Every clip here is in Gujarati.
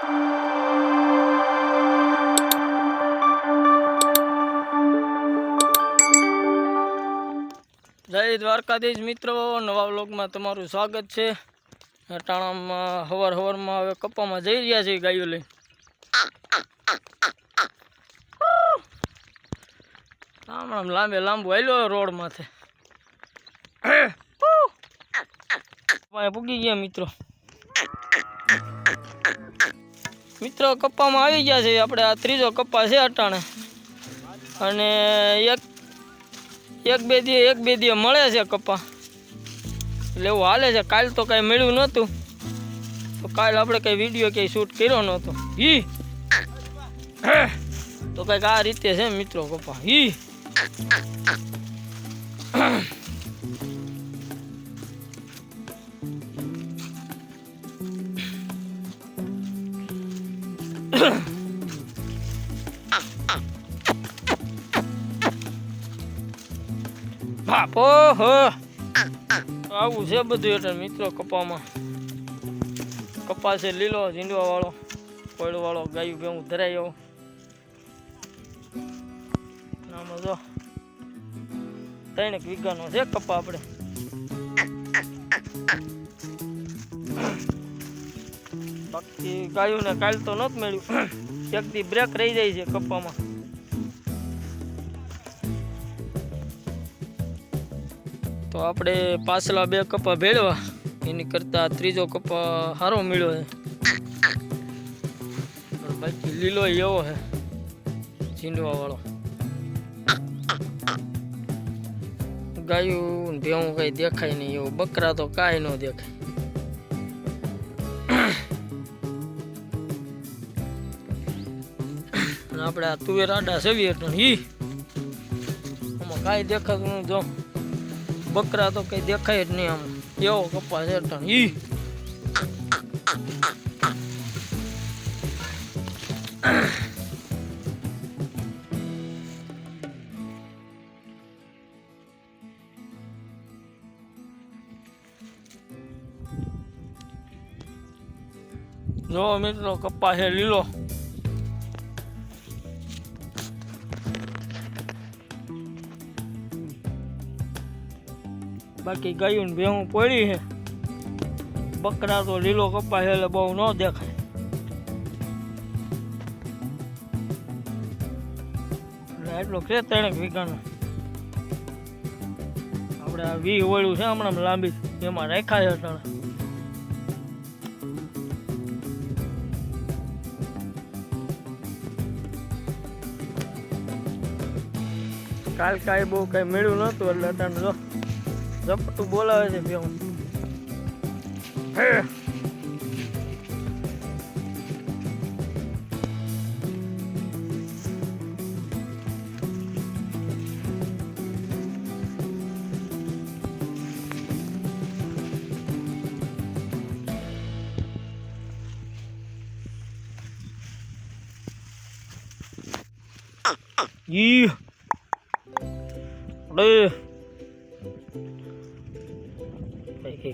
જય દ્વારકાધીશ મિત્રો, નવા વ્લોગમાં તમારું સ્વાગત છે। ટાણામાં હવારમાં હવે કપ્પામાં જઈ રહ્યા છે ગાયો લઈને। આમ લાંબુ હાલ્યો રોડ માથે પૂગી ગયા મિત્રો કપ્પામાં આવી ગયા છે। આપણે આ ત્રીજો કપ્પા છે અટાણે, અને એક બે દી મળે છે કપ્પા, એટલે એવું હાલે છે। કાલ તો કાંઈ મળ્યું નહોતું, તો કાલ આપણે કંઈ વિડીયો ક્યાંય શૂટ કર્યો નહોતો। તો કંઈક આ રીતે છે મિત્રો કપ્પા। ઓહો, આવું છે બધું એટલે મિત્રો કપામાં। કપા છે લીલો, ઝીંડવા વાળો, કોયડો વાળો, ગાયું ભેવું ધરાય એવો। આમાં જો 3 વીઘાનો છે કપા આપણે। બાકી ગાયું ને કાલ તો નહોતું મળ્યું, એક દી બ્રેક રહી જાય છે કપામાં। તો આપણે પાછલા 2 કપા ભેળવા, એની કરતા ત્રીજો કપા સારો મળ્યો છે। બાકી લીલો એવો છે ઝીંડવા વાળો। ગાયું ભેવું કઈ દેખાય નહીં એવું, બકરા તો કાંઈ ન દેખાય। આપણે આ તુવેર આડા સેવી એટલે આમાં કાંઈ દેખાતું નહીં। જો બકરા તો કઈ દેખાય જ નહીં, આમ એવો કપા છે અટાણ। જો મિત્રો કપા છે લીલો, બાકી ગાયું ને ભેહું પડી છે। બકરા તો લીલો કપા છે એટલે બહુ ન દેખાય। એટલો છે 3 વીઘાનો। આપણે આ 20 વળ્યું છે હમણાં લાંબી, એમાં રાખ્યા છે અટાણે। કાલ કાંઈ બહુ કાંઈ મળ્યું નહોતું એટલે અટાણે જો ઝપટું બોલાવે છે ભેવું।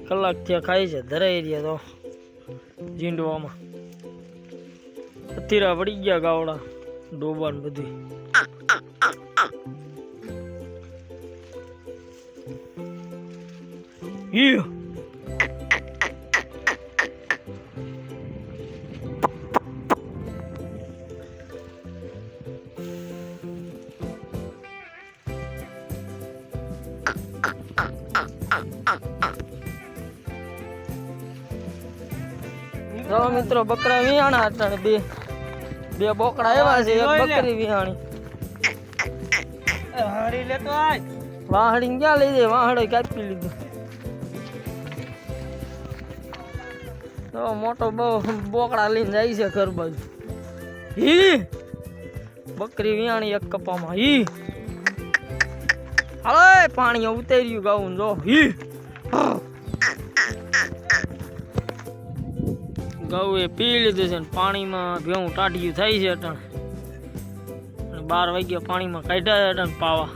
કલાક ત્યાં ખાય છે, ધરાઈ રહ્યા તો ઝીંડવામાં અથીરા પડી ગયા ગાવડા ડોબા ને બધું। જો મિત્રો બકરા વિહાણા અટાણે, બે બોકડા આવ્યા છે, એક બકરી વિહાણી। હારી લેતો આય, વાહડી ક્યાં લઈ જાય? વાહડે કાપી લીધું। તો મોટો બહુ બોકડા લઈને જાય છે ઘર બાજુ। બકરી વિહાણી એક કપામાં। હાલો પાણી ઉતર્યું ગાવું જો। ગૌ એ પી લીધું છે ને પાણીમાં ભેવું ટાઢિયું થાય છે અટાણે। 12 વાગ્યા પાણીમાં કાઢ્યા છે અટાણે પાવા।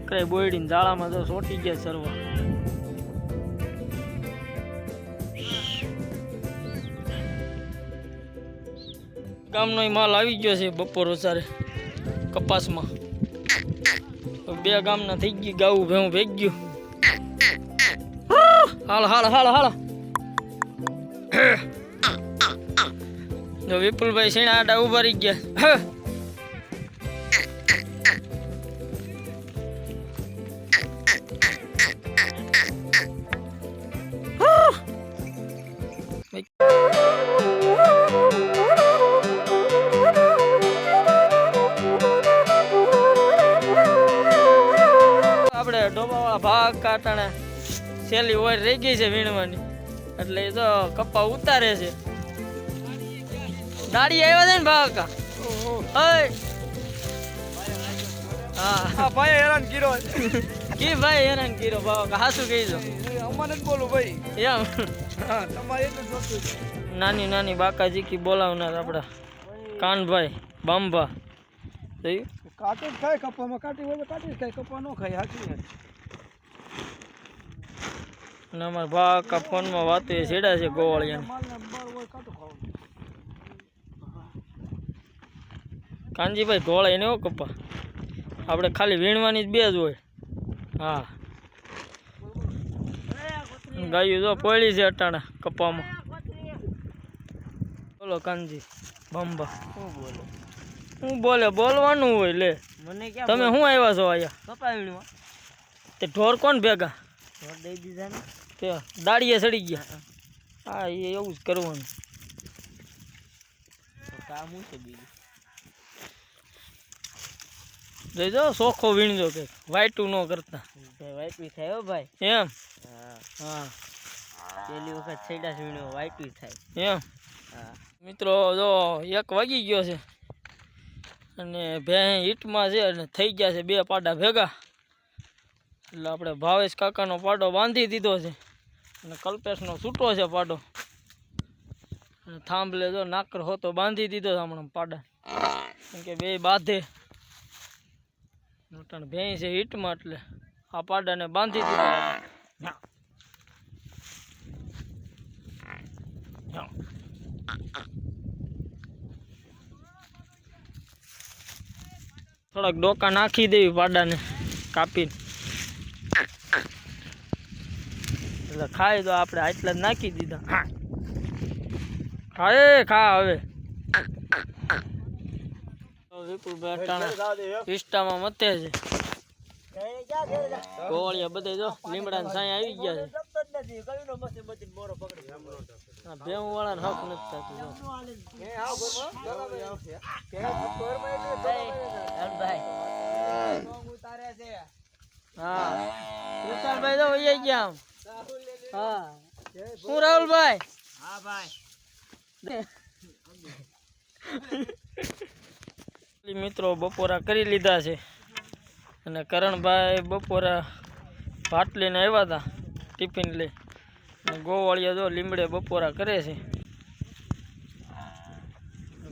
બકરાઈ બોયડીને જાળામાં તો સોટી ગયા સરવા. ગામનો માલ આવી ગયો છે બપોર સારે કપાસમાં. બે ગામના થઈ ગયું ગાવું ભેવું ભેગ ગયું. હાલ હાલ હાલ હાલ. જો વિપુલભાઈ સીણા આડા ઉભા રહી ગયા. આપણે ડોબાવાળા ભાગ કાટાણે સેલી ઓર રહી ગઈ છે વીણવાની, એટલે એ તો કપા ઉતારે છે. દાડી આવ્યા છે ને ભાગ. હા ભાઈ હેરાન કર્યો. કી ભાઈ હેરાન કર્યો ભાવ હાસું કહી દો. અમારે જ બોલું ભાઈ. એમ હા તમારે એટલું જોતું. નાની નાની બાકાજી કી બોલાવનાર આપણા કાનભાઈ બાંભા. જોયું કાટી જ ખાય કપામાં, કાટી હોય તો કાટી જ ખાય, કપા ન ખાય. હાચી વાત. અને અમારા ભાકા ફોનમાં વાતો એ છેડા છે ગોવાળિયાને. માલને બાર હોય કાટું ખાવાનું. કાનજીભાઈ ગોળાય ને હો કપા, આપણે ખાલી વીણવાની જ બે જ હોય. હા ગાયું જો પોળી છે અટાણા કપામાં. બોલો કાનજી બાંભા. શું બોલો? હું બોલે બોલવાનું હોય. લે મને ક્યાં તમે શું આવ્યા છો અહીંયા? કપા વીણવા. તે ઢોર કોણ ભેગા? ઘર દઈ દીધા ને. તે દાડીએ સડી ગયા. હા એ એવું જ કરવાનું. તો કામ શું છે બીજું? જોઈજો સોખો વીણજો કે વાઈટું ન કરતા. વાઈટ બી થાય હો ભાઈ. એમ હા હા પેલી વખત છેડા વીણ્યો વાઈટ બી થાય. એમ હા મિત્રો જો 1 વાગી ગયો છે અને ભેં હીટમાં છે અને થઈ ગયા છે 2 પાડા ભેગા. એટલે આપણે ભાવેશ કાકાનો પાડો બાંધી દીધો છે અને કલ્પેશનો છૂટો છે પાડો. અને થાંભલે જો નાકર હોતો બાંધી દીધો છે હમણાં પાડા, કેમ કે 2 બાંધે. ભેં છે હીટમાં એટલે આ પાડાને બાંધી દીધો. થોડાક ડોકા નાખી દેવી પાડાને કાપીને, એટલે ખાય તો આપણે આટલા જ નાખી દીધા. ખાય ખા હવે. વિપુલભાઈ અટાણા ઇસ્ટામાં મતે છે. ગોળિયા બધે જો લીમડાને સાંય આવી ગયા છે. ભેવું વાળા હક નથી થતું. હા વિશાલભાઈ તો વહી ગયા. હા હું રાહુલભાઈ. હા ભાઈ. મિત્રો બપોરા કરી લીધા છે અને કરણભાઈ બપોરા ભાત લઈને આવ્યા હતા ટિફિન લઈ. ગોવાળિયા જો લીમડે બપોરા કરે છે.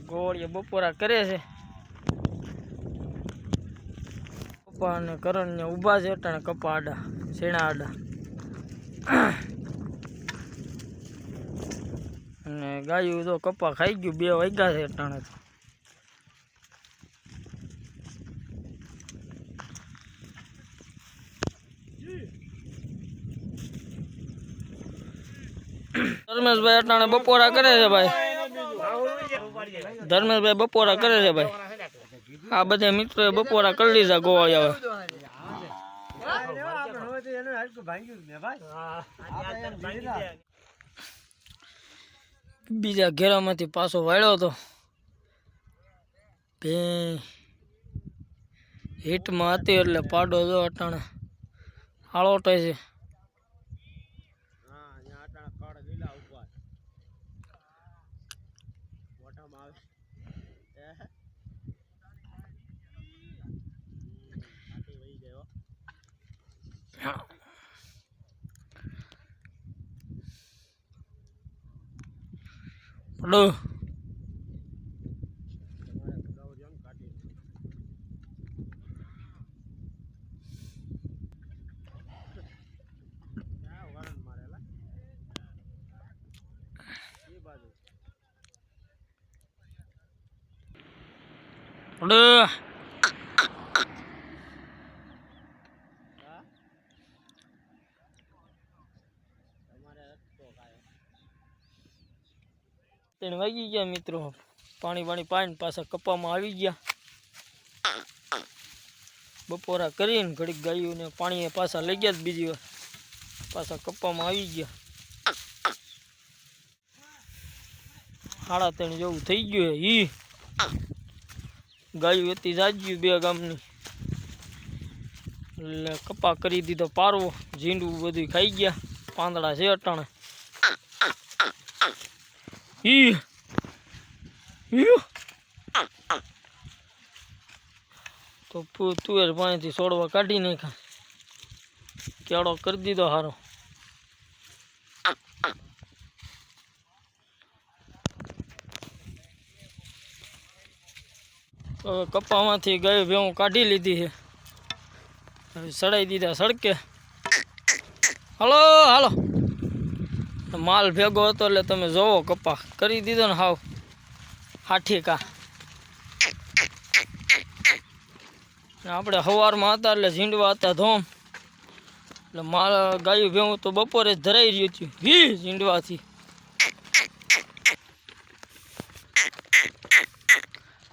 ગોવાળિયા બપોરા કરે છે. કપા અને કરણ ને ઊભા છે અટાણે કપા આડા શેણા આડા. અને ગાયું તો કપા ખાઈ ગયું. 2 વાગ્યા છે અટાણે. ધર્મેશભાઈ અટાણે બપોરા કરે છે ભાઈ. ધર્મેશભાઈ બપોરા કરે છે ભાઈ. આ બધા મિત્રોએ બપોરા કરી લીધા ગોવાળિયા. બીજા ઘેરામાંથી પાછો વાળ્યો હતો. ભેં હીટમાં હતી એટલે પાડો જો અટાણે હાળોટે છે. પડો અડે તેને વાગી ગયા મિત્રો પાણી પાણી પાછા કપામાં આવી ગયા બપોરા કરીને ઘડીક ગાયોને પાણીએ પાછા લઈ ગયા બીજી વાર પાછા કપામાં આવી ગયા 3:30 જેવું થઈ ગયું ઈ ગાયું હતી જાજ્યું બે ગામની એટલે કપા કરી દીધો પારવો ઝીંડું બધું ખાઈ ગયા પાંદડા છે અટાણે ઈ તો તુવેર પાણીથી છોડવા કાઢી નાખ્યા કેળો કરી દીધો હારો હવે કપામાંથી ગાયો ભેવું કાઢી લીધી છે હવે સડાઈ દીધા સડકે હાલો હાલો માલ ભેગો હતો એટલે તમે જોવો કપા કરી દીધો ને હાવ હાઠીકા આપણે સવારમાં હતા એટલે ઝીંડવા હતા ધોમ એટલે માલ ગાયું ભેવું તો બપોરે જ ધરાઈ રહ્યું હતું ઝીંડવાથી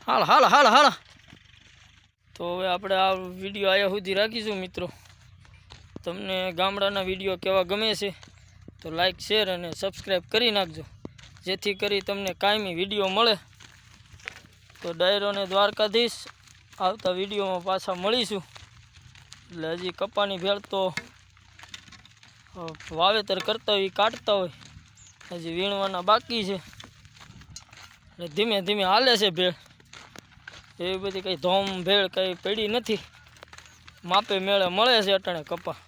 હાલ હાલ હાલ હાલ તો હવે આપણે આ વિડીયો આયા સુધી રાખીશું મિત્રો તમને ગામડાના વિડીયો કેવા ગમે છે તો લાઈક શેર અને સબસ્ક્રાઈબ કરી નાખજો જેથી કરી તમને કાયમી વિડીયો મળે તો ડાયરો ને દ્વારકાધીશ આવતા વિડીયોમાં પાછા મળીશું એટલે હજી કપાની ભેળ તો વાવેતર કરતા હોય કાઢતા હોય હજી વીણવાના બાકી છે એટલે ધીમે ધીમે હાલે છે ભેળ એવી બધી કંઈ ધોમ ભેળ કંઈ પડી નથી માપે મેળે મળે છે અટાણે કપા